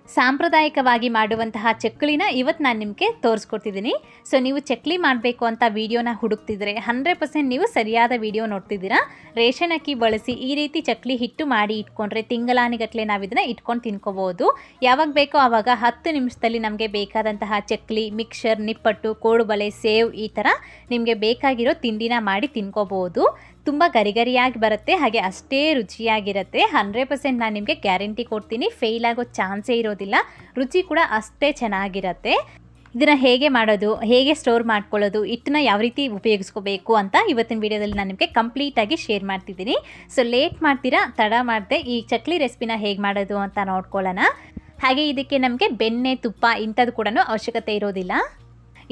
ಸಾಂಪ್ರದಾಯಿಕವಾಗಿ ಮಾಡುವಂತಹ ಚಕ್ಕುಲಿನ ಇವತ್ತು ನಾನು ನಿಮಗೆ ತೋರಿಸ್ಕೊಡ್ತಿದ್ದೀನಿ. ಸೊ ನೀವು ಚಕ್ಕಲಿ ಮಾಡಬೇಕು ಅಂತ ವಿಡಿಯೋನ ಹುಡುಕ್ತಿದ್ರೆ 100% ನೀವು ಸರಿಯಾದ ವಿಡಿಯೋ ನೋಡ್ತಿದ್ದೀರಾ. ರೇಷನ್ ಅಕ್ಕಿ ಬಳಸಿ ಈ ರೀತಿ ಚಕ್ಕಲಿ ಹಿಟ್ಟು ಮಾಡಿ ಇಟ್ಕೊಂಡ್ರೆ ತಿಂಗಳಾನಿಗಟ್ಟಲೆ ನಾವು ಇದನ್ನು ಇಟ್ಕೊಂಡು ತಿನ್ಕೋಬೋದು. ಯಾವಾಗ ಬೇಕೋ ಆವಾಗ 10 ನಿಮಿಷದಲ್ಲಿ ನಮಗೆ ಬೇಕಾದಂತಹ ಚಕ್ಕಲಿ, ಮಿಕ್ಸರ್, ನಿಪ್ಪಟ್ಟು, ಕೋಡುಬಳೆ, ಸೇವ್ ಈ ಥರ ನಿಮಗೆ ಬೇಕಾಗಿರೋ ತಿಂಡಿನ ಮಾಡಿ ತಿನ್ಕೋಬೋದು. ತುಂಬ ಗರಿಗರಿಯಾಗಿ ಬರುತ್ತೆ, ಹಾಗೆ ಅಷ್ಟೇ ರುಚಿಯಾಗಿರುತ್ತೆ. 100% ನಾನು ನಿಮಗೆ ಗ್ಯಾರಂಟಿ ಕೊಡ್ತೀನಿ, ಫೇಲ್ ಆಗೋ ಚಾನ್ಸೇ ಇರೋದಿಲ್ಲ. ರುಚಿ ಕೂಡ ಅಷ್ಟೇ ಚೆನ್ನಾಗಿರುತ್ತೆ. ಇದನ್ನು ಹೇಗೆ ಮಾಡೋದು, ಹೇಗೆ ಸ್ಟೋರ್ ಮಾಡ್ಕೊಳ್ಳೋದು, ಹಿಟ್ಟನ್ನ ಯಾವ ರೀತಿ ಉಪಯೋಗಿಸ್ಕೋಬೇಕು ಅಂತ ಇವತ್ತಿನ ವಿಡಿಯೋದಲ್ಲಿ ನಾನು ನಿಮಗೆ ಕಂಪ್ಲೀಟಾಗಿ ಶೇರ್ ಮಾಡ್ತಿದ್ದೀನಿ. ಸೊ ಲೇಟ್ ಮಾಡ್ತೀರಾ, ತಡ ಮಾಡದೆ ಈ ಚಕ್ಕಲಿ ರೆಸಿಪಿನ ಹೇಗೆ ಮಾಡೋದು ಅಂತ ನೋಡ್ಕೊಳ್ಳೋಣ. ಹಾಗೆ ಇದಕ್ಕೆ ನಮಗೆ ಬೆಣ್ಣೆ, ತುಪ್ಪ ಇಂಥದ್ದು ಕೂಡ ಅವಶ್ಯಕತೆ ಇರೋದಿಲ್ಲ.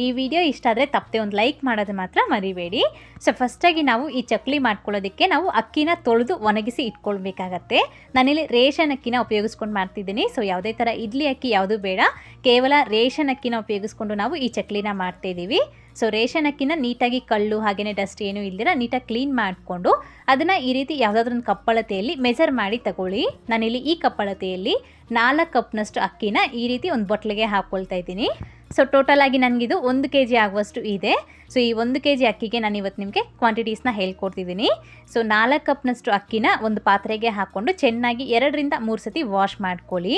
ಈ ವಿಡಿಯೋ ಇಷ್ಟ ಆದರೆ ತಪ್ಪದೆ ಒಂದು ಲೈಕ್ ಮಾಡೋದು ಮಾತ್ರ ಮರಿಬೇಡಿ. ಸೊ ಫಸ್ಟಾಗಿ ನಾವು ಈ ಚಕ್ಕಲಿ ಮಾಡ್ಕೊಳ್ಳೋದಕ್ಕೆ ನಾವು ಅಕ್ಕಿನ ತೊಳೆದು ಒಣಗಿಸಿ ಇಟ್ಕೊಳ್ಬೇಕಾಗತ್ತೆ. ನಾನಿಲ್ಲಿ ರೇಷನ್ ಅಕ್ಕಿನ ಉಪಯೋಗಿಸ್ಕೊಂಡು ಮಾಡ್ತಿದ್ದೀನಿ. ಸೊ ಯಾವುದೇ ಥರ ಇಡ್ಲಿ ಅಕ್ಕಿ ಯಾವುದು ಬೇಡ, ಕೇವಲ ರೇಷನ್ ಅಕ್ಕಿನ ಉಪಯೋಗಿಸ್ಕೊಂಡು ನಾವು ಈ ಚಕ್ಕಲಿನ ಮಾಡ್ತಾಯಿದ್ದೀವಿ. ಸೊ ರೇಷನ್ ಅಕ್ಕಿನ ನೀಟಾಗಿ ಕಳ್ಳು ಹಾಗೆಯೇ ಡಸ್ಟ್ ಏನೂ ಇಲ್ದಿರ ನೀಟಾಗಿ ಕ್ಲೀನ್ ಮಾಡಿಕೊಂಡು ಅದನ್ನು ಈ ರೀತಿ ಯಾವುದಾದ್ರೂ ಒಂದು ಕಪ್ಪಳತೆಯಲ್ಲಿ ಮೆಜರ್ ಮಾಡಿ ತಗೊಳ್ಳಿ. ನಾನಿಲ್ಲಿ ಈ ಕಪ್ಪಳತೆಯಲ್ಲಿ 4 ಕಪ್ನಷ್ಟು ಅಕ್ಕಿನ ಈ ರೀತಿ ಒಂದು ಬಟ್ಲಿಗೆ ಹಾಕ್ಕೊಳ್ತಾ ಇದ್ದೀನಿ. ಸೊ ಟೋಟಲಾಗಿ ನನಗಿದು 1 kg ಆಗುವಷ್ಟು ಇದೆ. ಸೊ ಈ 1 kg ಅಕ್ಕಿಗೆ ನಾನು ಇವತ್ತು ನಿಮಗೆ ಕ್ವಾಂಟಿಟೀಸ್ನ ಹೇಳ್ಕೊಡ್ತಿದ್ದೀನಿ. ಸೊ 4 ಕಪ್ನಷ್ಟು ಅಕ್ಕಿನ ಒಂದು ಪಾತ್ರೆಗೆ ಹಾಕ್ಕೊಂಡು ಚೆನ್ನಾಗಿ 2 ರಿಂದ 3 ಸತಿ ವಾಶ್ ಮಾಡ್ಕೊಳ್ಳಿ.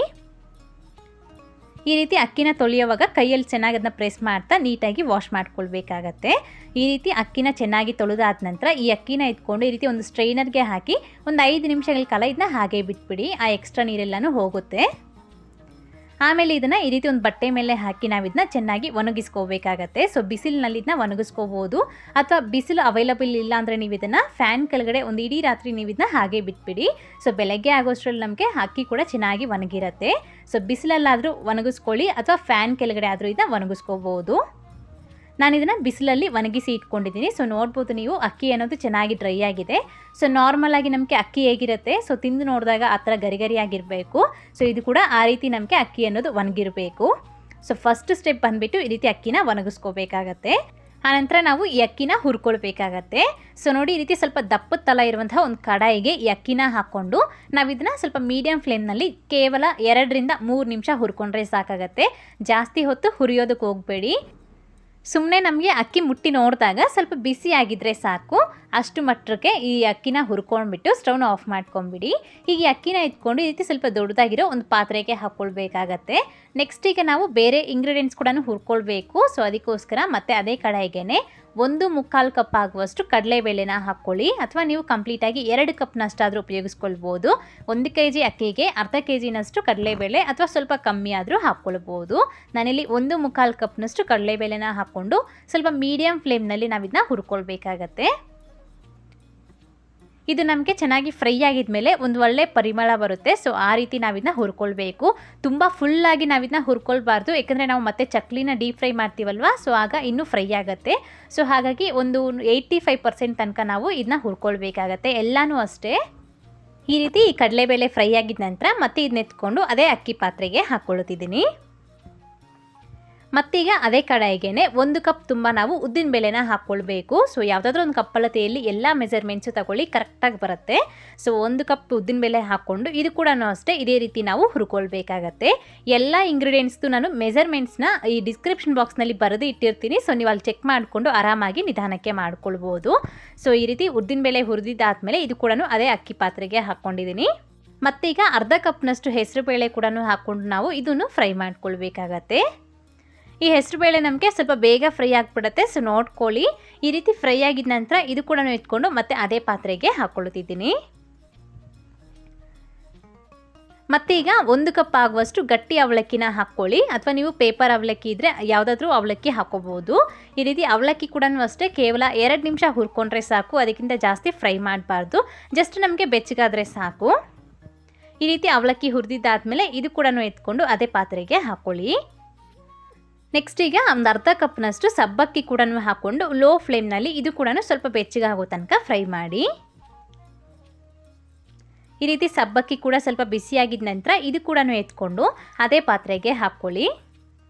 ಈ ರೀತಿ ಅಕ್ಕಿನ ತೊಳೆಯುವಾಗ ಕೈಯಲ್ಲಿ ಚೆನ್ನಾಗಿ ಅದನ್ನ ಪ್ರೆಸ್ ಮಾಡ್ತಾ ನೀಟಾಗಿ ವಾಶ್ ಮಾಡ್ಕೊಳ್ಬೇಕಾಗತ್ತೆ. ಈ ರೀತಿ ಅಕ್ಕಿನ ಚೆನ್ನಾಗಿ ತೊಳೆದಾದ ನಂತರ ಈ ಅಕ್ಕಿನ ಎತ್ಕೊಂಡು ಈ ರೀತಿ ಒಂದು ಸ್ಟ್ರೈನರ್ಗೆ ಹಾಕಿ ಒಂದು 5 ನಿಮಿಷಗಳ ಕಾಲ ಇದನ್ನ ಹಾಗೆ ಬಿಟ್ಬಿಡಿ. ಆ ಎಕ್ಸ್ಟ್ರಾ ನೀರೆಲ್ಲನೂ ಹೋಗುತ್ತೆ. ಆಮೇಲೆ ಇದನ್ನು ಈ ರೀತಿ ಒಂದು ಬಟ್ಟೆ ಮೇಲೆ ಹಾಕಿ ನಾವು ಇದನ್ನ ಚೆನ್ನಾಗಿ ಒಣಗಿಸ್ಕೋಬೇಕಾಗತ್ತೆ. ಸೊ ಬಿಸಿಲಿನಲ್ಲಿ ಇದನ್ನ ಒಣಗಿಸ್ಕೋಬೋದು, ಅಥವಾ ಬಿಸಿಲು ಅವೈಲಬಲ್ ಇಲ್ಲ ಅಂದರೆ ನೀವು ಇದನ್ನು ಫ್ಯಾನ್ ಕೆಳಗಡೆ ಒಂದು ಇಡೀ ರಾತ್ರಿ ನೀವು ಇದನ್ನ ಹಾಗೆ ಬಿಟ್ಬಿಡಿ. ಸೊ ಬೆಳಗ್ಗೆ ಆಗೋಷ್ಟರಲ್ಲಿ ನಮಗೆ ಅಕ್ಕಿ ಕೂಡ ಚೆನ್ನಾಗಿ ಒಣಗಿರುತ್ತೆ. ಸೊ ಬಿಸಿಲಲ್ಲಾದರೂ ಒಣಗಿಸ್ಕೊಳ್ಳಿ, ಅಥವಾ ಫ್ಯಾನ್ ಕೆಳಗಡೆ ಆದರೂ ಇದನ್ನ ಒಣಗಿಸ್ಕೋಬೋದು. ನಾನು ಇದನ್ನು ಬಿಸಿಲಲ್ಲಿ ಒಣಗಿಸಿ ಇಟ್ಕೊಂಡಿದ್ದೀನಿ. ಸೊ ನೋಡ್ಬೋದು ನೀವು ಅಕ್ಕಿ ಅನ್ನೋದು ಚೆನ್ನಾಗಿ ಡ್ರೈ ಆಗಿದೆ. ಸೊ ನಾರ್ಮಲಾಗಿ ನಮಗೆ ಅಕ್ಕಿ ಹೇಗಿರುತ್ತೆ, ಸೊ ತಿಂದು ನೋಡಿದಾಗ ಆ ಥರ ಗರಿಗರಿಯಾಗಿರಬೇಕು. ಸೊ ಇದು ಕೂಡ ಆ ರೀತಿ ನಮಗೆ ಅಕ್ಕಿ ಅನ್ನೋದು ಒಣಗಿರಬೇಕು. ಸೊ ಫಸ್ಟ್ ಸ್ಟೆಪ್ ಬಂದುಬಿಟ್ಟು ಈ ರೀತಿ ಅಕ್ಕಿನ ಒಣಗಿಸ್ಕೋಬೇಕಾಗತ್ತೆ. ಆನಂತರ ನಾವು ಈ ಅಕ್ಕಿನ ಹುರ್ಕೊಳ್ಬೇಕಾಗತ್ತೆ. ಸೊ ನೋಡಿ, ಈ ರೀತಿ ಸ್ವಲ್ಪ ದಪ್ಪದ ತಲ ಇರುವಂತಹ ಒಂದು ಕಡಾಯಿಗೆ ಈ ಅಕ್ಕಿನ ಹಾಕ್ಕೊಂಡು ನಾವು ಇದನ್ನು ಸ್ವಲ್ಪ ಮೀಡಿಯಂ ಫ್ಲೇಮ್ನಲ್ಲಿ ಕೇವಲ 2 ರಿಂದ 3 ನಿಮಿಷ ಹುರ್ಕೊಂಡ್ರೆ ಸಾಕಾಗತ್ತೆ. ಜಾಸ್ತಿ ಹೊತ್ತು ಹುರಿಯೋದಕ್ಕೆ ಹೋಗಬೇಡಿ. ಸುಮ್ಮನೆ ನಮಗೆ ಅಕ್ಕಿ ಮುಟ್ಟಿ ನೋಡಿದಾಗ ಸ್ವಲ್ಪ ಬಿಸಿ ಆಗಿದ್ದರೆ ಸಾಕು. ಅಷ್ಟು ಮಟ್ಟಕ್ಕೆ ಈ ಅಕ್ಕಿನ ಹುರ್ಕೊಂಡ್ಬಿಟ್ಟು ಸ್ಟವ್ನ ಆಫ್ ಮಾಡ್ಕೊಂಬಿಡಿ. ಈಗ ಈ ಅಕ್ಕಿನ ಇಟ್ಕೊಂಡು ಈ ರೀತಿ ಸ್ವಲ್ಪ ದೊಡ್ಡದಾಗಿರೋ ಒಂದು ಪಾತ್ರೆಗೆ ಹಾಕ್ಕೊಳ್ಬೇಕಾಗತ್ತೆ. ನೆಕ್ಸ್ಟ್ ಈಗ ನಾವು ಬೇರೆ ಇಂಗ್ರೀಡಿಯೆಂಟ್ಸ್ ಕೂಡ ಹುರ್ಕೊಳ್ಬೇಕು. ಸೊ ಅದಕ್ಕೋಸ್ಕರ ಮತ್ತೆ ಅದೇ ಕಡಾಯಿಗೆ 1/4 ಕಪ್ ಆಗುವಷ್ಟು ಕಡಲೆಬೇಳೆನ ಹಾಕ್ಕೊಳ್ಳಿ, ಅಥವಾ ನೀವು ಕಂಪ್ಲೀಟಾಗಿ 2 ಕಪ್ನಷ್ಟಾದರೂ ಉಪಯೋಗಿಸ್ಕೊಳ್ಬೋದು. 1 kg ಅಕ್ಕಿಗೆ ಅರ್ಧ kgನಷ್ಟು ಕಡಲೆಬೇಳೆ ಅಥವಾ ಸ್ವಲ್ಪ ಕಮ್ಮಿ ಆದರೂ ಹಾಕ್ಕೊಳ್ಬೋದು. ನಾನಿಲ್ಲಿ 1/4 ಕಪ್ನಷ್ಟು ಕಡಲೆಬೇಳೆನ ಹಾಕ್ಕೊಂಡು ಸ್ವಲ್ಪ ಮೀಡಿಯಂ ಫ್ಲೇಮ್ನಲ್ಲಿ ನಾವು ಇದನ್ನ ಹುರ್ಕೊಳ್ಬೇಕಾಗತ್ತೆ. ಇದು ನಮಗೆ ಚೆನ್ನಾಗಿ ಫ್ರೈ ಆಗಿದ ಮೇಲೆ ಒಂದು ಒಳ್ಳೆ ಪರಿಮಳ ಬರುತ್ತೆ. ಸೊ ಆ ರೀತಿ ನಾವಿದನ್ನ ಹುರ್ಕೊಳ್ಬೇಕು. ತುಂಬ ಫುಲ್ಲಾಗಿ ನಾವಿದನ್ನ ಹುರ್ಕೊಳ್ಬಾರ್ದು, ಯಾಕಂದರೆ ನಾವು ಮತ್ತೆ ಚಕ್ಲಿನ ಡೀಪ್ ಫ್ರೈ ಮಾಡ್ತೀವಲ್ವ, ಸೊ ಆಗ ಇನ್ನೂ ಫ್ರೈ ಆಗುತ್ತೆ. ಸೊ ಹಾಗಾಗಿ ಒಂದು 85% ತನಕ ನಾವು ಇದನ್ನ ಹುರ್ಕೊಳ್ಬೇಕಾಗತ್ತೆ. ಎಲ್ಲನೂ ಅಷ್ಟೇ. ಈ ರೀತಿ ಈ ಕಡಲೆಬೇಳೆ ಫ್ರೈ ಆಗಿದ ನಂತರ ಮತ್ತೆ ಇದನ್ನ ಎತ್ಕೊಂಡು ಅದೇ ಅಕ್ಕಿ ಪಾತ್ರೆಗೆ ಹಾಕ್ಕೊಳ್ತಿದ್ದೀನಿ. ಮತ್ತೀಗ ಅದೇ ಕಡಾಯಿಗೆ 1 ಕಪ್ ತುಂಬ ನಾವು ಉದ್ದಿನ ಬೇಳೆನ ಹಾಕ್ಕೊಳ್ಬೇಕು. ಸೊ ಯಾವುದಾದ್ರೂ ಒಂದು ಕಪ್ಪಳತೆಯಲ್ಲಿ ಎಲ್ಲ ಮೆಜರ್ಮೆಂಟ್ಸು ತಗೊಳ್ಳಿ, ಕರೆಕ್ಟಾಗಿ ಬರುತ್ತೆ. ಸೊ 1 ಕಪ್ ಉದ್ದಿನ ಬೇಳೆ ಹಾಕ್ಕೊಂಡು ಇದು ಕೂಡ ಅಷ್ಟೇ ಇದೇ ರೀತಿ ನಾವು ಹುರ್ಕೊಳ್ಬೇಕಾಗತ್ತೆ. ಎಲ್ಲ ಇಂಗ್ರೀಡಿಯೆಂಟ್ಸ್ದು ನಾನು ಮೆಜರ್ಮೆಂಟ್ಸ್ನ ಈ ಡಿಸ್ಕ್ರಿಪ್ಷನ್ ಬಾಕ್ಸ್ನಲ್ಲಿ ಬರೆದು ಇಟ್ಟಿರ್ತೀನಿ. ಸೊ ನೀವು ಅಲ್ಲಿ ಚೆಕ್ ಮಾಡಿಕೊಂಡು ಆರಾಮಾಗಿ ನಿಧಾನಕ್ಕೆ ಮಾಡ್ಕೊಳ್ಬೋದು. ಸೊ ಈ ರೀತಿ ಉದ್ದಿನ ಬೇಳೆ ಹುರಿದಿದ್ದಾದಮೇಲೆ ಇದು ಕೂಡ ಅದೇ ಅಕ್ಕಿ ಪಾತ್ರೆಗೆ ಹಾಕ್ಕೊಂಡಿದ್ದೀನಿ. ಮತ್ತೀಗ ಅರ್ಧ ಕಪ್ನಷ್ಟು ಹೆಸರು ಬೇಳೆ ಕೂಡ ಹಾಕ್ಕೊಂಡು ನಾವು ಇದನ್ನು ಫ್ರೈ ಮಾಡ್ಕೊಳ್ಬೇಕಾಗತ್ತೆ. ಈ ಹೆಸರುಬೇಳೆ ನಮಗೆ ಸ್ವಲ್ಪ ಬೇಗ ಫ್ರೈ ಆಗಿಬಿಡುತ್ತೆ. ಸೊ ನೋಡ್ಕೊಳ್ಳಿ. ಈ ರೀತಿ ಫ್ರೈ ಆಗಿದ ನಂತರ ಇದು ಕೂಡ ಎತ್ಕೊಂಡು ಮತ್ತೆ ಅದೇ ಪಾತ್ರೆಗೆ ಹಾಕ್ಕೊಳ್ತಿದ್ದೀನಿ. ಮತ್ತೀಗ 1 ಕಪ್ ಆಗುವಷ್ಟು ಗಟ್ಟಿ ಅವಲಕ್ಕಿನ ಹಾಕ್ಕೊಳ್ಳಿ, ಅಥವಾ ನೀವು ಪೇಪರ್ ಅವಲಕ್ಕಿ ಇದ್ದರೆ ಯಾವುದಾದ್ರೂ ಅವಲಕ್ಕಿ ಹಾಕ್ಕೋಬೋದು. ಈ ರೀತಿ ಅವಲಕ್ಕಿ ಕೂಡ ಅಷ್ಟೇ ಕೇವಲ 2 ನಿಮಿಷ ಹುರ್ಕೊಂಡ್ರೆ ಸಾಕು, ಅದಕ್ಕಿಂತ ಜಾಸ್ತಿ ಫ್ರೈ ಮಾಡಬಾರ್ದು. ಜಸ್ಟ್ ನಮಗೆ ಬೆಚ್ಚಗಾದರೆ ಸಾಕು. ಈ ರೀತಿ ಅವಲಕ್ಕಿ ಹುರಿದಿದ್ದಾದಮೇಲೆ ಇದು ಕೂಡ ಎತ್ಕೊಂಡು ಅದೇ ಪಾತ್ರೆಗೆ ಹಾಕ್ಕೊಳ್ಳಿ. ನೆಕ್ಸ್ಟ್ ಈಗ ಒಂದು ಅರ್ಧ ಕಪ್ನಷ್ಟು ಸಬ್ಬಕ್ಕಿ ಕೂಡ ಹಾಕ್ಕೊಂಡು ಲೋ ಫ್ಲೇಮ್ನಲ್ಲಿ ಇದು ಕೂಡ ಸ್ವಲ್ಪ ಬೆಚ್ಚಗಾಗೋ ತನಕ ಫ್ರೈ ಮಾಡಿ. ಈ ರೀತಿ ಸಬ್ಬಕ್ಕಿ ಕೂಡ ಸ್ವಲ್ಪ ಬಿಸಿಯಾಗಿದ ನಂತರ ಇದು ಕೂಡ ಎತ್ಕೊಂಡು ಅದೇ ಪಾತ್ರೆಗೆ ಹಾಕ್ಕೊಳ್ಳಿ.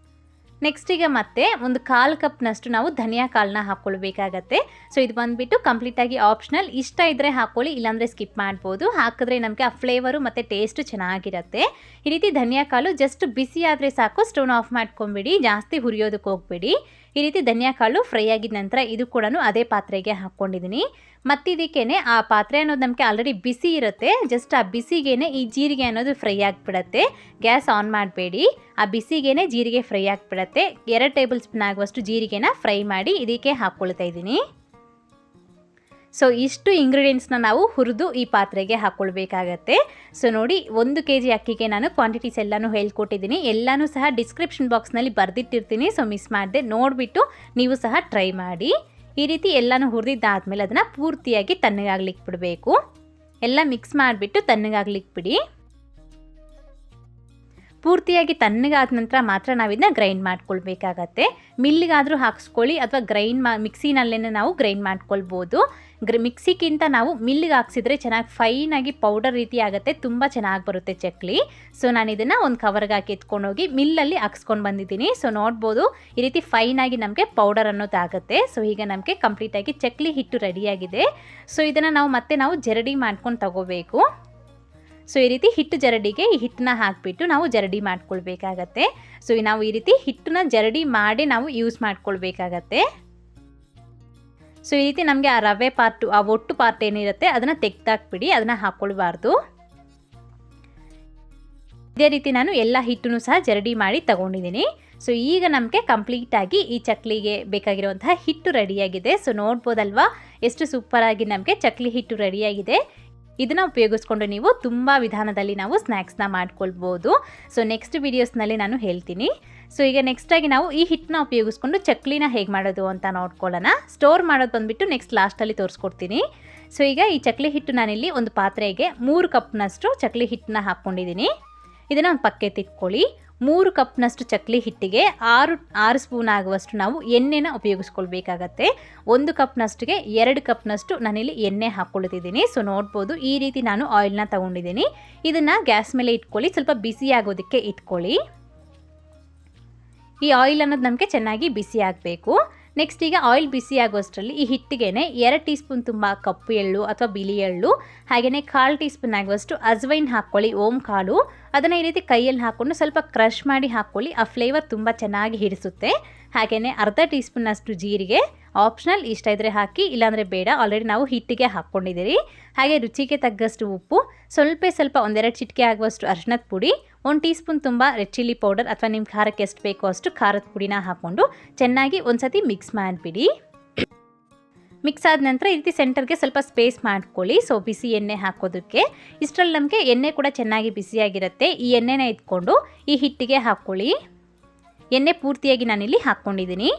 ನೆಕ್ಸ್ಟ್ ಈಗ ಮತ್ತೆ ಒಂದು 1/4 ಕಪ್ನಷ್ಟು ನಾವು ಧನಿಯಾ ಕಾಳನ್ನ ಹಾಕ್ಕೊಳ್ಬೇಕಾಗತ್ತೆ. ಸೊ ಇದು ಬಂದುಬಿಟ್ಟು ಕಂಪ್ಲೀಟಾಗಿ ಆಪ್ಷನಲ್. ಇಷ್ಟ ಇದ್ದರೆ ಹಾಕ್ಕೊಳ್ಳಿ, ಇಲ್ಲಾಂದರೆ ಸ್ಕಿಪ್ ಮಾಡ್ಬೋದು. ಹಾಕಿದ್ರೆ ನಮಗೆ ಆ ಫ್ಲೇವರು ಮತ್ತು ಟೇಸ್ಟು ಚೆನ್ನಾಗಿರುತ್ತೆ. ಈ ರೀತಿ ಧನಿಯಾ ಕಾಳು ಜಸ್ಟ್ ಬಿಸಿ ಆದರೆ ಸಾಕು, ಸ್ಟವ್ನ ಆಫ್ ಮಾಡ್ಕೊಂಬಿಡಿ, ಜಾಸ್ತಿ ಹುರಿಯೋದಕ್ಕೆ ಹೋಗಬೇಡಿ. ಈ ರೀತಿ ಧನಿಯಾ ಕಾಳು ಫ್ರೈ ಆಗಿದ ನಂತರ ಇದು ಕೂಡ ಅದೇ ಪಾತ್ರೆಗೆ ಹಾಕ್ಕೊಂಡಿದ್ದೀನಿ. ಮತ್ತು ಇದಕ್ಕೇನೆ ಆ ಪಾತ್ರೆ ಅನ್ನೋದು ನಮಗೆ ಆಲ್ರೆಡಿ ಬಿಸಿ ಇರುತ್ತೆ. ಜಸ್ಟ್ ಆ ಬಿಸಿಗೇನೆ ಈ ಜೀರಿಗೆ ಅನ್ನೋದು ಫ್ರೈ ಆಗಿಬಿಡತ್ತೆ. ಗ್ಯಾಸ್ ಆನ್ ಮಾಡಬೇಡಿ, ಆ ಬಿಸಿಗೇನೆ ಜೀರಿಗೆ ಫ್ರೈ ಆಗಿಬಿಡತ್ತೆ. 2 ಟೇಬಲ್ ಸ್ಪೂನ್ ಆಗುವಷ್ಟು ಜೀರಿಗೆನ ಫ್ರೈ ಮಾಡಿ ಇದಕ್ಕೆ ಹಾಕ್ಕೊಳ್ತಾ ಇದ್ದೀನಿ. ಸೊ ಇಷ್ಟು ಇಂಗ್ರೀಡಿಯೆಂಟ್ಸ್ನ ನಾವು ಹುರಿದು ಈ ಪಾತ್ರೆಗೆ ಹಾಕ್ಕೊಳ್ಬೇಕಾಗತ್ತೆ. ಸೊ ನೋಡಿ, 1 kg ಅಕ್ಕಿಗೆ ನಾನು ಕ್ವಾಂಟಿಟೀಸ್ ಎಲ್ಲನೂ ಹೇಳ್ಕೊಟ್ಟಿದ್ದೀನಿ. ಎಲ್ಲನೂ ಸಹ ಡಿಸ್ಕ್ರಿಪ್ಷನ್ ಬಾಕ್ಸ್ನಲ್ಲಿ ಬರೆದಿಟ್ಟಿರ್ತೀನಿ. ಸೊ ಮಿಸ್ ಮಾಡದೆ ನೋಡಿಬಿಟ್ಟು ನೀವು ಸಹ ಟ್ರೈ ಮಾಡಿ. ಈ ರೀತಿ ಎಲ್ಲನೂ ಹುರಿದಿದ್ದಾದಮೇಲೆ ಅದನ್ನು ಪೂರ್ತಿಯಾಗಿ ತಣ್ಣಗಾಗ್ಲಿಕ್ಕೆ ಬಿಡಬೇಕು. ಎಲ್ಲ ಮಿಕ್ಸ್ ಮಾಡಿಬಿಟ್ಟು ತಣ್ಣಗಾಗ್ಲಿಕ್ಕೆ ಬಿಡಿ. ಪೂರ್ತಿಯಾಗಿ ತಣ್ಣಗಾದ ನಂತರ ಮಾತ್ರ ನಾವು ಇದನ್ನ ಗ್ರೈಂಡ್ ಮಾಡ್ಕೊಳ್ಬೇಕಾಗತ್ತೆ. ಮಿಲ್ಲಿಗಾದರೂ ಹಾಕ್ಸ್ಕೊಳ್ಳಿ ಅಥವಾ ಮಿಕ್ಸಿನಲ್ಲೇ ನಾವು ಗ್ರೈಂಡ್ ಮಾಡ್ಕೊಳ್ಬೋದು. ಮಿಕ್ಸಿಗಿಂತ ನಾವು ಮಿಲ್ಲಿಗೆ ಹಾಕ್ಸಿದ್ರೆ ಚೆನ್ನಾಗಿ ಫೈನಾಗಿ ಪೌಡರ್ ರೀತಿ ಆಗುತ್ತೆ, ತುಂಬ ಚೆನ್ನಾಗಿ ಬರುತ್ತೆ ಚಕ್ಲಿ. ಸೊ ನಾನು ಇದನ್ನು ಒಂದು ಕವರ್ಗೆ ಹಾಕಿ ಎತ್ಕೊಂಡೋಗಿ ಮಿಲ್ಲಲ್ಲಿ ಹಾಕ್ಸ್ಕೊಂಡು ಬಂದಿದ್ದೀನಿ. ಸೊ ನೋಡ್ಬೋದು, ಈ ರೀತಿ ಫೈನಾಗಿ ನಮಗೆ ಪೌಡರ್ ಅನ್ನೋದಾಗುತ್ತೆ. ಸೊ ಈಗ ನಮಗೆ ಕಂಪ್ಲೀಟಾಗಿ ಚಕ್ಲಿ ಹಿಟ್ಟು ರೆಡಿಯಾಗಿದೆ. ಸೊ ಇದನ್ನು ನಾವು ಜರಡಿ ಮಾಡ್ಕೊಂಡು ತಗೋಬೇಕು. ಸೊ ಈ ರೀತಿ ಹಿಟ್ಟು ಜರಡಿಗೆ ಈ ಹಿಟ್ಟನ್ನ ಹಾಕಿಬಿಟ್ಟು ನಾವು ಜರಡಿ ಮಾಡ್ಕೊಳ್ಬೇಕಾಗತ್ತೆ. ಸೊ ನಾವು ಈ ರೀತಿ ಹಿಟ್ಟನ್ನ ಜರಡಿ ಮಾಡಿ ನಾವು ಯೂಸ್ ಮಾಡ್ಕೊಳ್ಬೇಕಾಗತ್ತೆ. ಸೊ ಈ ರೀತಿ ನಮಗೆ ಆ ರವೆ ಪಾರ್ಟು, ಆ ಒಟ್ಟು ಪಾರ್ಟ್ ಏನಿರುತ್ತೆ ಅದನ್ನು ತೆಗೆದಾಕ್ಬಿಡಿ, ಅದನ್ನು ಹಾಕ್ಕೊಳ್ಬಾರ್ದು. ಇದೇ ರೀತಿ ನಾನು ಎಲ್ಲ ಹಿಟ್ಟನ್ನು ಸಹ ಜರಡಿ ಮಾಡಿ ತಗೊಂಡಿದ್ದೀನಿ. ಸೊ ಈಗ ನಮಗೆ ಕಂಪ್ಲೀಟಾಗಿ ಈ ಚಕ್ಲಿಗೆ ಬೇಕಾಗಿರುವಂತಹ ಹಿಟ್ಟು ರೆಡಿಯಾಗಿದೆ. ಸೊ ನೋಡ್ಬೋದಲ್ವಾ ಎಷ್ಟು ಸೂಪರಾಗಿ ನಮಗೆ ಚಕ್ಲಿ ಹಿಟ್ಟು ರೆಡಿಯಾಗಿದೆ. ಇದನ್ನು ಉಪಯೋಗಿಸ್ಕೊಂಡು ನೀವು ತುಂಬ ವಿಧಾನದಲ್ಲಿ ನಾವು ಸ್ನ್ಯಾಕ್ಸ್ನ ಮಾಡ್ಕೊಳ್ಬೋದು. ಸೊ ನೆಕ್ಸ್ಟ್ ವೀಡಿಯೋಸ್ನಲ್ಲಿ ನಾನು ಹೇಳ್ತೀನಿ. ಸೊ ಈಗ ನೆಕ್ಸ್ಟಾಗಿ ನಾವು ಈ ಹಿಟ್ಟನ್ನ ಉಪಯೋಗಿಸ್ಕೊಂಡು ಚಕ್ಲಿನ ಹೇಗೆ ಮಾಡೋದು ಅಂತ ನೋಡ್ಕೊಳ್ಳೋಣ. ಸ್ಟೋರ್ ಮಾಡೋದು ಬಂದುಬಿಟ್ಟು ನೆಕ್ಸ್ಟ್ ಲಾಸ್ಟಲ್ಲಿ ತೋರಿಸ್ಕೊಡ್ತೀನಿ. ಸೊ ಈಗ ಈ ಚಕ್ಲಿ ಹಿಟ್ಟು ನಾನಿಲ್ಲಿ ಒಂದು ಪಾತ್ರೆಗೆ 3 ಕಪ್ನಷ್ಟು ಚಕ್ಲಿ ಹಿಟ್ಟನ್ನ ಹಾಕ್ಕೊಂಡಿದ್ದೀನಿ. ಇದನ್ನು ಒಂದು ಪಕ್ಕಕ್ಕೆ ಇಟ್ಕೊಳ್ಳಿ. 3 ಕಪ್ನಷ್ಟು ಚಕ್ಲಿ ಹಿಟ್ಟಿಗೆ 6 ಸ್ಪೂನ್ ಆಗುವಷ್ಟು ನಾವು ಎಣ್ಣೆನ ಉಪಯೋಗಿಸ್ಕೊಳ್ಬೇಕಾಗತ್ತೆ. 1 ಕಪ್ನಷ್ಟಿಗೆ 2 ಕಪ್ನಷ್ಟು ನಾನಿಲ್ಲಿ ಎಣ್ಣೆ ಹಾಕ್ಕೊಳ್ತಿದ್ದೀನಿ. ಸೊ ನೋಡ್ಬೋದು, ಈ ರೀತಿ ನಾನು ಆಯಿಲ್ನ ತೊಗೊಂಡಿದ್ದೀನಿ. ಇದನ್ನು ಗ್ಯಾಸ್ ಮೇಲೆ ಇಟ್ಕೊಳ್ಳಿ, ಸ್ವಲ್ಪ ಬಿಸಿ ಆಗೋದಕ್ಕೆ ಇಟ್ಕೊಳ್ಳಿ. ಈ ಆಯಿಲ್ ಅನ್ನೋದು ನಮಗೆ ಚೆನ್ನಾಗಿ ಬಿಸಿ ಆಗಬೇಕು. ನೆಕ್ಸ್ಟ್ ಈಗ ಆಯಿಲ್ ಬಿಸಿ ಆಗೋಷ್ಟರಲ್ಲಿ ಈ ಹಿಟ್ಟಿಗೆನೆ 2 ಟೀ ಸ್ಪೂನ್ ತುಂಬ ಕಪ್ಪು ಎಳ್ಳು ಅಥವಾ ಬಿಳಿ ಎಳ್ಳು, ಹಾಗೆಯೇ 1/4 ಟೀ ಸ್ಪೂನ್ ಆಗುವಷ್ಟು ಅಜ್ವೈನ್ ಹಾಕ್ಕೊಳ್ಳಿ, ಓಂ ಕಾಳು. ಅದನ್ನು ಈ ರೀತಿ ಕೈಯಲ್ಲಿ ಹಾಕ್ಕೊಂಡು ಸ್ವಲ್ಪ ಕ್ರಷ್ ಮಾಡಿ ಹಾಕ್ಕೊಳ್ಳಿ, ಆ ಫ್ಲೇವರ್ ತುಂಬ ಚೆನ್ನಾಗಿ ಹಿಡಿಸುತ್ತೆ. ಹಾಗೆಯೇ ಅರ್ಧ ಟೀ ಸ್ಪೂನ್ನಷ್ಟು ಜೀರಿಗೆ, ಆಪ್ಷನಲ್, ಇಷ್ಟ ಇದ್ದರೆ ಹಾಕಿ, ಇಲ್ಲಾಂದರೆ ಬೇಡ, ಆಲ್ರೆಡಿ ನಾವು ಹಿಟ್ಟಿಗೆ ಹಾಕ್ಕೊಂಡಿದ್ದೀರಿ. ಹಾಗೆ ರುಚಿಗೆ ತగ్గಷ್ಟು ಉಪ್ಪು, ಸ್ವಲ್ಪ 1-2 ಚಿಟಿಕೆ ಆಗುವಷ್ಟು ಅರಿಶಿಣದ ಪುಡಿ, 1 ಟೀ ಸ್ಪೂನ್ ತುಂಬ ರೆಡ್ ಚಿಲ್ಲಿ ಪೌಡರ್ ಅಥವಾ ನಿಮ್ಮ ಖಾರಕ್ಕೆ ಎಷ್ಟು ಬೇಕೋ ಅಷ್ಟು ಖಾರದ ಪುಡಿನ ಹಾಕ್ಕೊಂಡು ಚೆನ್ನಾಗಿ ಒಂದು ಸತಿ ಮಿಕ್ಸ್ ಮಾಡಿಬಿಡಿ. ಮಿಕ್ಸ್ ಆದ ನಂತರ ಈ ರೀತಿ ಸೆಂಟರ್ಗೆ ಸ್ವಲ್ಪ ಸ್ಪೇಸ್ ಮಾಡ್ಕೊಳ್ಳಿ. ಸೊ ಬಿಸಿ ಎಣ್ಣೆ ಹಾಕೋದಕ್ಕೆ ಇಷ್ಟರಲ್ಲಿ ನಮಗೆ ಎಣ್ಣೆ ಕೂಡ ಚೆನ್ನಾಗಿ ಬಿಸಿಯಾಗಿರುತ್ತೆ. ಈ ಎಣ್ಣೆನ ಇಟ್ಕೊಂಡು ಈ ಹಿಟ್ಟಿಗೆ ಹಾಕ್ಕೊಳ್ಳಿ. ಎಣ್ಣೆ ಪೂರ್ತಿಯಾಗಿ ನಾನಿಲ್ಲಿ ಹಾಕ್ಕೊಂಡಿದ್ದೀನಿ.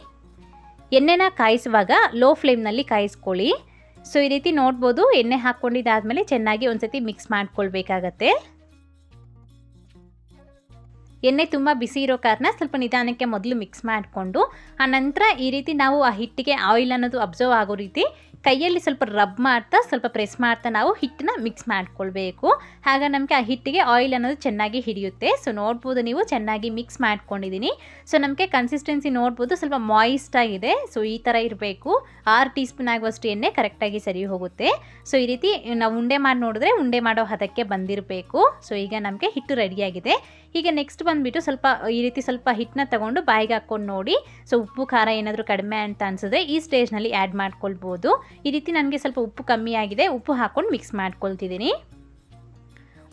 ಎಣ್ಣೆನ ಕಾಯಿಸುವಾಗ ಲೋ ಫ್ಲೇಮ್ನಲ್ಲಿ ಕಾಯಿಸ್ಕೊಳ್ಳಿ. ಸೊ ಈ ರೀತಿ ನೋಡ್ಬೋದು, ಎಣ್ಣೆ ಹಾಕ್ಕೊಂಡಿದ್ದಾದಮೇಲೆ ಚೆನ್ನಾಗಿ ಒಂದು ಸತಿ ಮಿಕ್ಸ್ ಮಾಡ್ಕೊಳ್ಬೇಕಾಗತ್ತೆ. ಎಣ್ಣೆ ತುಂಬ ಬಿಸಿ ಇರೋ ಕಾರಣ ಸ್ವಲ್ಪ ನಿಧಾನಕ್ಕೆ ಮೊದಲು ಮಿಕ್ಸ್ ಮಾಡಿಕೊಂಡು ಆನಂತರ ಈ ರೀತಿ ನಾವು ಆ ಹಿಟ್ಟಿಗೆ ಆಯಿಲ್ ಅನ್ನೋದು ಅಬ್ಸರ್ವ್ ಆಗೋ ರೀತಿ ಕೈಯಲ್ಲಿ ಸ್ವಲ್ಪ ರಬ್ ಮಾಡ್ತಾ ಸ್ವಲ್ಪ ಪ್ರೆಸ್ ಮಾಡ್ತಾ ನಾವು ಹಿಟ್ಟನ್ನ ಮಿಕ್ಸ್ ಮಾಡ್ಕೊಳ್ಬೇಕು. ಆಗ ನಮಗೆ ಆ ಹಿಟ್ಟಿಗೆ ಆಯಿಲ್ ಅನ್ನೋದು ಚೆನ್ನಾಗಿ ಹಿಡಿಯುತ್ತೆ. ಸೊ ನೋಡ್ಬೋದು, ನೀವು ಚೆನ್ನಾಗಿ ಮಿಕ್ಸ್ ಮಾಡ್ಕೊಂಡಿದ್ದೀನಿ. ಸೊ ನಮಗೆ ಕನ್ಸಿಸ್ಟೆನ್ಸಿ ನೋಡ್ಬೋದು, ಸ್ವಲ್ಪ ಮಾಯಿಸ್ಟ್ ಆಗಿದೆ. ಸೊ ಈ ಥರ ಇರಬೇಕು. 6 ಟೀ ಸ್ಪೂನ್ ಆಗುವಷ್ಟು ಎಣ್ಣೆ ಕರೆಕ್ಟಾಗಿ ಸರಿ ಹೋಗುತ್ತೆ. ಸೊ ಈ ರೀತಿ ನಾವು ಉಂಡೆ ಮಾಡಿ ನೋಡಿದ್ರೆ ಉಂಡೆ ಮಾಡೋ ಹದಕ್ಕೆ ಬಂದಿರಬೇಕು. ಸೊ ಈಗ ನಮಗೆ ಹಿಟ್ಟು ರೆಡಿಯಾಗಿದೆ. ಈಗ ನೆಕ್ಸ್ಟ್ ಬಂದುಬಿಟ್ಟು ಈ ರೀತಿ ಸ್ವಲ್ಪ ಹಿಟ್ಟನ್ನ ತಗೊಂಡು ಬಾಯಿಗೆ ಹಾಕ್ಕೊಂಡು ನೋಡಿ. ಸೊ ಉಪ್ಪು ಖಾರ ಏನಾದರೂ ಕಡಿಮೆ ಅಂತ ಅನಿಸಿದ್ರೆ ಈ ಸ್ಟೇಜ್ನಲ್ಲಿ ಆ್ಯಡ್ ಮಾಡ್ಕೊಳ್ಬೋದು. ಈ ರೀತಿ ನನಗೆ ಸ್ವಲ್ಪ ಉಪ್ಪು ಕಮ್ಮಿ ಆಗಿದೆ, ಉಪ್ಪು ಹಾಕ್ಕೊಂಡು ಮಿಕ್ಸ್ ಮಾಡ್ಕೊಳ್ತಿದ್ದೀನಿ.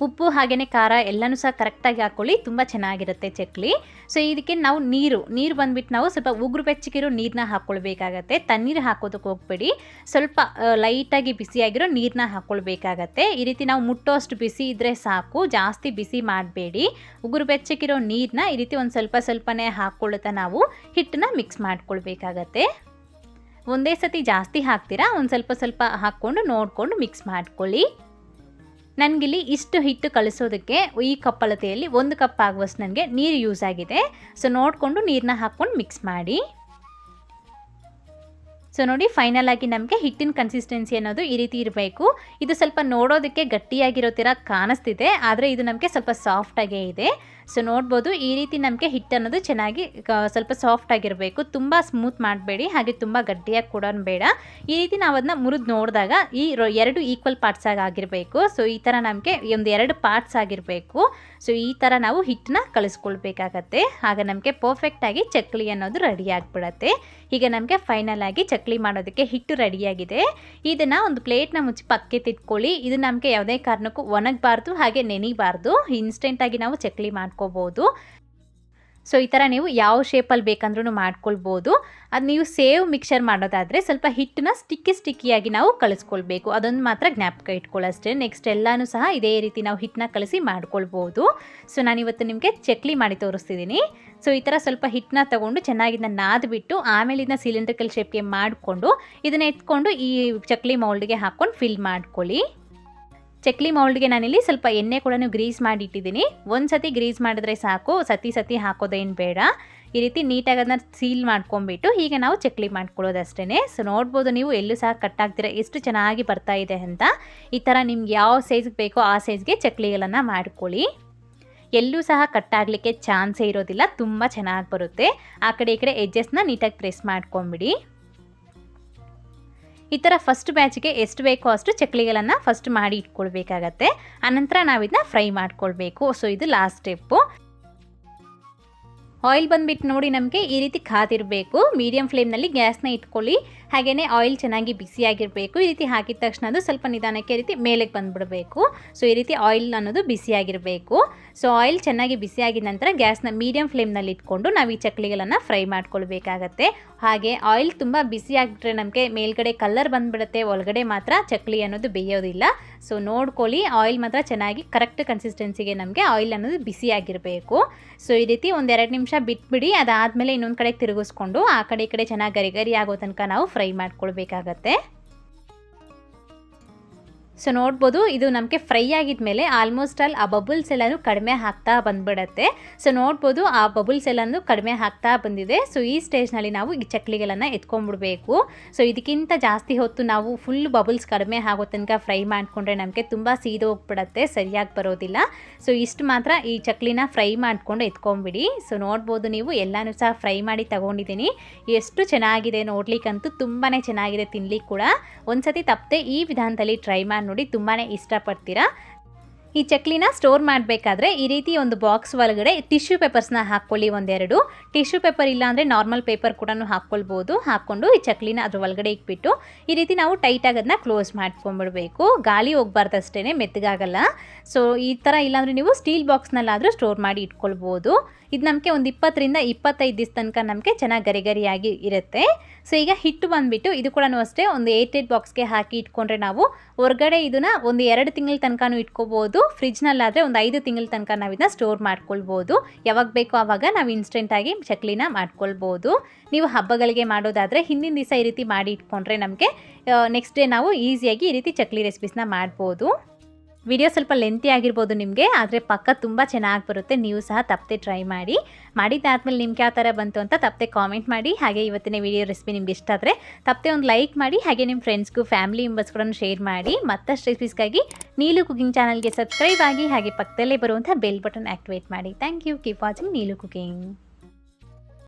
ಉಪ್ಪು ಹಾಗೆಯೇ ಖಾರ ಎಲ್ಲನೂ ಸಹ ಕರೆಕ್ಟಾಗಿ ಹಾಕ್ಕೊಳ್ಳಿ, ತುಂಬ ಚೆನ್ನಾಗಿರುತ್ತೆ ಚಕ್ಲಿ. ಸೊ ಇದಕ್ಕೆ ನಾವು ನೀರು ಬಂದುಬಿಟ್ಟು ನಾವು ಸ್ವಲ್ಪ ಉಗುರು ಬೆಚ್ಚಗಿರೋ ನೀರನ್ನ ಹಾಕ್ಕೊಳ್ಬೇಕಾಗತ್ತೆ. ತಣ್ಣೀರು ಹಾಕೋದಕ್ಕೆ ಹೋಗಬೇಡಿ, ಸ್ವಲ್ಪ ಲೈಟಾಗಿ ಬಿಸಿಯಾಗಿರೋ ನೀರನ್ನ ಹಾಕ್ಕೊಳ್ಬೇಕಾಗತ್ತೆ. ಈ ರೀತಿ ನಾವು ಮುಟ್ಟೋ ಅಷ್ಟು ಬಿಸಿ ಇದ್ದರೆ ಸಾಕು, ಜಾಸ್ತಿ ಬಿಸಿ ಮಾಡಬೇಡಿ. ಉಗುರು ಬೆಚ್ಚಗಿರೋ ನೀರನ್ನ ಈ ರೀತಿ ಒಂದು ಸ್ವಲ್ಪನೇ ಹಾಕ್ಕೊಳ್ತಾ ನಾವು ಹಿಟ್ಟನ್ನ ಮಿಕ್ಸ್ ಮಾಡ್ಕೊಳ್ಬೇಕಾಗತ್ತೆ. ಒಂದೇ ಸತಿ ಜಾಸ್ತಿ ಹಾಕ್ತೀರಾ, ಒಂದು ಸ್ವಲ್ಪ ಹಾಕ್ಕೊಂಡು ನೋಡಿಕೊಂಡು ಮಿಕ್ಸ್ ಮಾಡ್ಕೊಳ್ಳಿ. ನನಗಿಲ್ಲಿ ಇಷ್ಟು ಹಿಟ್ಟು ಕಳಿಸೋದಕ್ಕೆ ಈ ಕಪ್ ಅಳತೆಯಲ್ಲಿ 1 ಕಪ್ ಆಗುವಷ್ಟು ನನಗೆ ನೀರು ಯೂಸ್ ಆಗಿದೆ. ಸೊ ನೋಡಿಕೊಂಡು ನೀರನ್ನ ಹಾಕ್ಕೊಂಡು ಮಿಕ್ಸ್ ಮಾಡಿ. ಸೊ ನೋಡಿ ಫೈನಲ್ ಆಗಿ ನಮಗೆ ಹಿಟ್ಟಿನ ಕನ್ಸಿಸ್ಟೆನ್ಸಿ ಅನ್ನೋದು ಈ ರೀತಿ ಇರಬೇಕು. ಇದು ಸ್ವಲ್ಪ ನೋಡೋದಕ್ಕೆ ಗಟ್ಟಿಯಾಗಿರೋ ಥರ ಕಾಣಿಸ್ತಿದೆ, ಆದರೆ ಇದು ನಮಗೆ ಸ್ವಲ್ಪ ಸಾಫ್ಟಾಗೇ ಇದೆ. ಸೊ ನೋಡ್ಬೋದು ಈ ರೀತಿ ನಮಗೆ ಹಿಟ್ಟು ಅನ್ನೋದು ಚೆನ್ನಾಗಿ ಸ್ವಲ್ಪ ಸಾಫ್ಟ್ ಆಗಿರಬೇಕು. ತುಂಬ ಸ್ಮೂತ್ ಮಾಡಬೇಡಿ, ಹಾಗೆ ತುಂಬ ಗಟ್ಟಿಯಾಗಿ ಕೂಡ ಬೇಡ. ಈ ರೀತಿ ನಾವು ಅದನ್ನ ಮುರಿದು ನೋಡಿದಾಗ ಈ 2 ಈಕ್ವಲ್ ಪಾರ್ಟ್ಸ್ ಆಗಿರಬೇಕು. ಸೊ ಈ ಥರ ನಮಗೆ ಒಂದು 2 ಪಾರ್ಟ್ಸ್ ಆಗಿರಬೇಕು. ಸೊ ಈ ಥರ ನಾವು ಹಿಟ್ಟನ್ನ ಕಲಿಸ್ಕೊಳ್ಬೇಕಾಗತ್ತೆ. ಆಗ ನಮಗೆ ಪರ್ಫೆಕ್ಟಾಗಿ ಚಕ್ಲಿ ಅನ್ನೋದು ರೆಡಿ ಆಗಿಬಿಡತ್ತೆ. ಈಗ ನಮಗೆ ಫೈನಲ್ ಆಗಿ ಚಕ್ಲಿ ಮಾಡೋದಕ್ಕೆ ಹಿಟ್ಟು ರೆಡಿಯಾಗಿದೆ. ಇದನ್ನು ಒಂದು ಪ್ಲೇಟ್ನ ಮುಚ್ಚಿ ಪಕ್ಕೆ ತಿಟ್ಕೊಳ್ಳಿ. ಇದು ನಮಗೆ ಯಾವುದೇ ಕಾರಣಕ್ಕೂ ಒಣಗಬಾರ್ದು, ಹಾಗೆ ನೆನಿಬಾರ್ದು. ಇನ್ಸ್ಟೆಂಟಾಗಿ ನಾವು ಚಕ್ಲಿ ಮಾಡ್ಕೋಬೋದು. ಸೊ ಈ ಥರ ನೀವು ಯಾವ ಶೇಪಲ್ಲಿ ಬೇಕಂದ್ರೂ ಮಾಡ್ಕೊಳ್ಬೋದು. ಅದು ನೀವು ಸೇವ್ ಮಿಕ್ಸರ್ ಮಾಡೋದಾದರೆ ಸ್ವಲ್ಪ ಹಿಟ್ಟನ್ನ ಸ್ಟಿಕ್ಕಿಯಾಗಿ ನಾವು ಕಲಿಸ್ಕೊಳ್ಬೇಕು. ಅದೊಂದು ಮಾತ್ರ ಜ್ಞಾಪಕ ಇಟ್ಕೊಳ್ಳೋಷ್ಟೇ. ನೆಕ್ಸ್ಟ್ ಎಲ್ಲನೂ ಸಹ ಇದೇ ರೀತಿ ನಾವು ಹಿಟ್ಟನ್ನ ಕಲಿಸಿ ಮಾಡ್ಕೊಳ್ಬೋದು. ಸೊ ನಾನಿವತ್ತು ನಿಮಗೆ ಚಕ್ಲಿ ಮಾಡಿ ತೋರಿಸ್ತಿದ್ದೀನಿ. ಸೊ ಈ ಥರ ಸ್ವಲ್ಪ ಹಿಟ್ಟನ್ನ ತೊಗೊಂಡು ಚೆನ್ನಾಗಿ ಇದನ್ನ ನಾದ್ಬಿಟ್ಟು ಆಮೇಲೆ ಇದನ್ನ ಸಿಲಿಂಡ್ರಿಕಲ್ ಶೇಪ್ಗೆ ಮಾಡಿಕೊಂಡು ಇದನ್ನ ಎತ್ಕೊಂಡು ಈ ಚಕ್ಲಿ ಮೌಲ್ಡ್ಗೆ ಹಾಕ್ಕೊಂಡು ಫಿಲ್ ಮಾಡ್ಕೊಳ್ಳಿ. ಚಕ್ಲಿ ಮೌಲ್ಡ್ಗೆ ನಾನಿಲ್ಲಿ ಸ್ವಲ್ಪ ಎಣ್ಣೆ ಕೂಡ ಗ್ರೀಸ್ ಮಾಡಿ ಇಟ್ಟಿದ್ದೀನಿ. ಒಂದು ಸತಿ ಗ್ರೀಸ್ ಮಾಡಿದ್ರೆ ಸಾಕು, ಸತಿ ಹಾಕೋದೇನು ಬೇಡ. ಈ ರೀತಿ ನೀಟಾಗಿ ಅದನ್ನ ಸೀಲ್ ಮಾಡ್ಕೊಂಡ್ಬಿಟ್ಟು ಹೀಗೆ ನಾವು ಚಕ್ಲಿ ಮಾಡ್ಕೊಳ್ಳೋದಷ್ಟೇ. ಸೊ ನೋಡ್ಬೋದು ನೀವು ಎಲ್ಲೂ ಸಹ ಕಟ್ಟಾಗ್ತೀರ ಎಷ್ಟು ಚೆನ್ನಾಗಿ ಬರ್ತಾ ಇದೆ ಅಂತ. ಈ ಥರ ನಿಮ್ಗೆ ಯಾವ ಸೈಜ್ಗೆ ಬೇಕೋ ಆ ಸೈಜ್ಗೆ ಚಕ್ಲಿಗಳನ್ನು ಮಾಡ್ಕೊಳ್ಳಿ. ಎಲ್ಲೂ ಸಹ ಕಟ್ಟಾಗಲಿಕ್ಕೆ ಚಾನ್ಸೇ ಇರೋದಿಲ್ಲ, ತುಂಬ ಚೆನ್ನಾಗಿ ಬರುತ್ತೆ. ಆ ಕಡೆ ಈ ಕಡೆ ಎಡ್ಜಸ್ನ ನೀಟಾಗಿ ಪ್ರೆಸ್ ಮಾಡ್ಕೊಂಬಿಡಿ. ಈ ಥರ ಫಸ್ಟ್ ಬ್ಯಾಚ್ಗೆ ಎಷ್ಟು ಬೇಕೋ ಅಷ್ಟು ಚಕ್ಲಿಗಳನ್ನು ಫಸ್ಟ್ ಮಾಡಿ ಇಟ್ಕೊಳ್ಬೇಕಾಗತ್ತೆ. ಆನಂತರ ನಾವು ಇದನ್ನ ಫ್ರೈ ಮಾಡ್ಕೊಳ್ಬೇಕು. ಸೊ ಇದು ಲಾಸ್ಟ್ ಸ್ಟೆಪ್ಪು. ಆಯಿಲ್ ಬಂದುಬಿಟ್ಟು ನೋಡಿ ನಮಗೆ ಈ ರೀತಿ ಕಾದಿರಬೇಕು. ಮೀಡಿಯಮ್ ಫ್ಲೇಮ್ನಲ್ಲಿ ಗ್ಯಾಸ್ನ ಇಟ್ಕೊಳ್ಳಿ. ಹಾಗೆಯೇ ಆಯಿಲ್ ಚೆನ್ನಾಗಿ ಬಿಸಿಯಾಗಿರಬೇಕು. ಈ ರೀತಿ ಹಾಕಿದ ತಕ್ಷಣ ಅದು ಸ್ವಲ್ಪ ನಿಧಾನಕ್ಕೆ ಈ ರೀತಿ ಮೇಲೆಗೆ ಬಂದುಬಿಡಬೇಕು. ಸೊ ಈ ರೀತಿ ಆಯಿಲ್ ಅನ್ನೋದು ಬಿಸಿಯಾಗಿರಬೇಕು. ಸೊ ಆಯಿಲ್ ಚೆನ್ನಾಗಿ ಬಿಸಿಯಾಗಿದ ನಂತರ ಗ್ಯಾಸ್ನ ಮೀಡಿಯಮ್ ಫ್ಲೇಮ್ನಲ್ಲಿ ಇಟ್ಕೊಂಡು ನಾವು ಈ ಚಕ್ಲಿಗಳನ್ನು ಫ್ರೈ ಮಾಡ್ಕೊಳ್ಬೇಕಾಗತ್ತೆ. ಹಾಗೆ ಆಯಿಲ್ ತುಂಬ ಬಿಸಿಯಾಗಿಬಿಟ್ರೆ ನಮಗೆ ಮೇಲ್ಗಡೆ ಕಲರ್ ಬಂದುಬಿಡುತ್ತೆ, ಒಳಗಡೆ ಮಾತ್ರ ಚಕ್ಲಿ ಅನ್ನೋದು ಬೇಯೋದಿಲ್ಲ. ಸೊ ನೋಡ್ಕೊಳ್ಳಿ, ಆಯಿಲ್ ಮಾತ್ರ ಚೆನ್ನಾಗಿ ಕರೆಕ್ಟ್ ಕನ್ಸಿಸ್ಟೆನ್ಸಿಗೆ ನಮಗೆ ಆಯಿಲ್ ಅನ್ನೋದು ಬಿಸಿಯಾಗಿರಬೇಕು. ಸೊ ಈ ರೀತಿ ಒಂದು 2 ನಿಮಿಷ ಬಿಟ್ಬಿಡಿ. ಅದಾದಮೇಲೆ ಇನ್ನೊಂದು ಕಡೆ ತಿರುಗಿಸ್ಕೊಂಡು ಆ ಕಡೆ ಈ ಕಡೆ ಚೆನ್ನಾಗಿ ಗರಿ ಆಗೋ ತನಕ ನಾವು ಫ್ರೈ ಮಾಡ್ಕೊಳ್ಬೇಕಾಗತ್ತೆ. ಸೊ ನೋಡ್ಬೋದು ಇದು ನಮಗೆ ಫ್ರೈ ಆಗಿದ್ಮೇಲೆ ಆಲ್ಮೋಸ್ಟ್ ಆ ಬಬಲ್ಸ್ ಎಲ್ಲನೂ ಕಡಿಮೆ ಆಗ್ತಾ ಬಂದ್ಬಿಡತ್ತೆ. ಸೊ ನೋಡ್ಬೋದು ಆ ಬಬಲ್ಸ್ ಎಲ್ಲನೂ ಕಡಿಮೆ ಆಗ್ತಾ ಬಂದಿದೆ. ಸೊ ಈ ಸ್ಟೇಜ್ನಲ್ಲಿ ನಾವು ಈ ಚಕ್ಲಿಗಳನ್ನು ಎತ್ಕೊಂಡ್ಬಿಡ್ಬೇಕು. ಸೊ ಇದಕ್ಕಿಂತ ಜಾಸ್ತಿ ಹೊತ್ತು ನಾವು ಫುಲ್ ಬಬಲ್ಸ್ ಕಡಿಮೆ ಆಗೋ ತನಕ ಫ್ರೈ ಮಾಡಿಕೊಂಡ್ರೆ ನಮಗೆ ತುಂಬ ಸೀದೋಗ್ಬಿಡತ್ತೆ, ಸರಿಯಾಗಿ ಬರೋದಿಲ್ಲ. ಸೊ ಇಷ್ಟು ಮಾತ್ರ ಈ ಚಕ್ಲಿನ ಫ್ರೈ ಮಾಡಿಕೊಂಡು ಎತ್ಕೊಂಡ್ಬಿಡಿ. ಸೊ ನೋಡ್ಬೋದು ನೀವು ಎಲ್ಲನೂ ಸಹ ಫ್ರೈ ಮಾಡಿ ತಗೊಂಡಿದ್ದೀನಿ. ಎಷ್ಟು ಚೆನ್ನಾಗಿದೆ ನೋಡ್ಲಿಕ್ಕಂತೂ, ತುಂಬಾ ಚೆನ್ನಾಗಿದೆ ತಿನ್ಲಿಕ್ಕೆ ಕೂಡ. ಒಂದ್ಸತಿ ತಪ್ಪದೆ ಈ ವಿಧಾನದಲ್ಲಿ ಟ್ರೈ ಮಾಡಿ ನೋಡಿ, ತುಂಬಾ ಇಷ್ಟಪಡ್ತೀರಾ. ಈ ಚಕ್ಲಿನ ಸ್ಟೋರ್ ಮಾಡಬೇಕಾದ್ರೆ ಈ ರೀತಿ ಒಂದು ಬಾಕ್ಸ್ ಒಳಗಡೆ ಟಿಶ್ಯೂ ಪೇಪರ್ಸ್ನ ಹಾಕ್ಕೊಳ್ಳಿ. 1-2 ಟಿಶ್ಯೂ ಪೇಪರ್ ಇಲ್ಲ ಅಂದರೆ ನಾರ್ಮಲ್ ಪೇಪರ್ ಕೂಡ ಹಾಕ್ಕೊಳ್ಬೋದು. ಹಾಕ್ಕೊಂಡು ಈ ಚಕ್ಲಿನ ಅದ್ರ ಒಳಗಡೆ ಇಟ್ಬಿಟ್ಟು ಈ ರೀತಿ ನಾವು ಟೈಟಾಗಿ ಅದನ್ನ ಕ್ಲೋಸ್ ಮಾಡ್ಕೊಂಡ್ಬಿಡ್ಬೇಕು. ಗಾಳಿ ಹೋಗ್ಬಾರ್ದು ಅಷ್ಟೇ, ಮೆತ್ತಗಾಗಲ್ಲ. ಸೊ ಈ ಥರ ಇಲ್ಲಾಂದರೆ ನೀವು ಸ್ಟೀಲ್ ಬಾಕ್ಸ್ನಲ್ಲಾದರೂ ಸ್ಟೋರ್ ಮಾಡಿ ಇಟ್ಕೊಳ್ಬೋದು. ಇದು ನಮಗೆ ಒಂದು 20ರಿಂದ 25 ದಿವಸ ತನಕ ನಮಗೆ ಚೆನ್ನಾಗಿ ಗರಿಯಾಗಿ ಇರುತ್ತೆ. ಸೊ ಈಗ ಹಿಟ್ಟು ಬಂದುಬಿಟ್ಟು ಇದು ಕೂಡ ಅಷ್ಟೇ ಒಂದು 8 ಬಾಕ್ಸ್ಗೆ ಹಾಕಿ ಇಟ್ಕೊಂಡ್ರೆ ನಾವು ಹೊರಗಡೆ ಇದನ್ನು ಒಂದು 2 ತಿಂಗಳ ತನಕನೂ ಇಟ್ಕೋಬೋದು. ಫ್ರಿಜ್ನಲ್ಲಾದರೆ ಒಂದು 5 ತಿಂಗಳ ತನಕ ನಾವು ಇದನ್ನ ಸ್ಟೋರ್ ಮಾಡ್ಕೊಳ್ಬೋದು. ಯಾವಾಗ ಬೇಕೋ ಆವಾಗ ನಾವು ಇನ್ಸ್ಟೆಂಟಾಗಿ ಚಕ್ಲಿನ ಮಾಡ್ಕೊಳ್ಬೋದು. ನೀವು ಹಬ್ಬಗಳಿಗೆ ಮಾಡೋದಾದರೆ ಹಿಂದಿನ ದಿವಸ ಈ ರೀತಿ ಮಾಡಿ ಇಟ್ಕೊಂಡ್ರೆ ನಮಗೆ ನೆಕ್ಸ್ಟ್ ಡೇ ನಾವು ಈಸಿಯಾಗಿ ಈ ರೀತಿ ಚಕ್ಲಿ ರೆಸಿಪೀಸ್ನ ಮಾಡ್ಬೋದು. ವಿಡಿಯೋ ಸ್ವಲ್ಪ ಲೆಂತಿ ಆಗಿರ್ಬೋದು ನಿಮಗೆ, ಆದರೆ ಪಕ್ಕ ತುಂಬ ಚೆನ್ನಾಗಿ ಬರುತ್ತೆ. ನೀವು ಸಹ ತಪ್ಪದೆ ಟ್ರೈ ಮಾಡಿ. ಮಾಡಿದ್ದಾದ್ಮೇಲೆ ನಿಮ್ಗೆ ಯಾವ ಥರ ಬಂತು ಅಂತ ತಪ್ಪದೆ ಕಾಮೆಂಟ್ ಮಾಡಿ. ಹಾಗೆ ಇವತ್ತಿನ ವಿಡಿಯೋ ರೆಸಿಪಿ ನಿಮ್ಗೆ ಇಷ್ಟ ಆದರೆ ತಪ್ಪದೆ ಒಂದು ಲೈಕ್ ಮಾಡಿ. ಹಾಗೆ ನಿಮ್ಮ ಫ್ರೆಂಡ್ಸ್ಗೂ ಫ್ಯಾಮಿಲಿ ಮೆಂಬರ್ಸ್ಗಳನ್ನು ಶೇರ್ ಮಾಡಿ. ಮತ್ತಷ್ಟು ರೆಸಿಪೀಸ್ಗಾಗಿ ನೀಲು ಕುಕಿಂಗ್ ಚಾನಲ್ಗೆ ಸಬ್ಸ್ಕ್ರೈಬ್ ಆಗಿ. ಹಾಗೆ ಪಕ್ಕದಲ್ಲೇ ಬರುವಂಥ ಬೆಲ್ ಬಟನ್ ಆ್ಯಕ್ಟಿವೇಟ್ ಮಾಡಿ. Thank you. Keep watching Neelu cooking.